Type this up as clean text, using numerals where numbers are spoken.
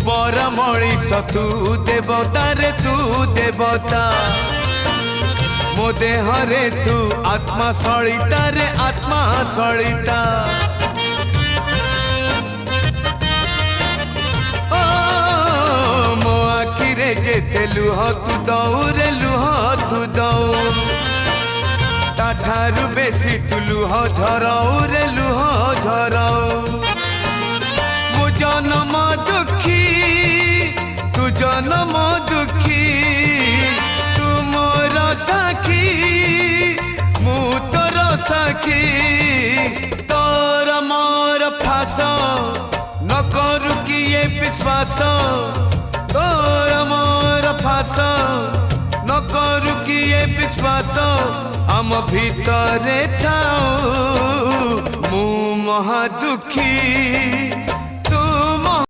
पर मणिष तू देवता रे तू देवता मो देहरे तू आत्मा सलिता रे आत्मा सलिता ओ मो आखिरे जेते लुह तू दऊ रे लुह तू दऊ ताठारु बेसी तू लुह झराऊ रे लुह झराऊ मो जन्म दुखी तू जन्म दुखी तू मोर साखी मु तोर साखी तोर मोर फास न करू किए विश्वास तोर मोर फास न करू किए विश्वास आम भितरे थाऊ मु महा दुखी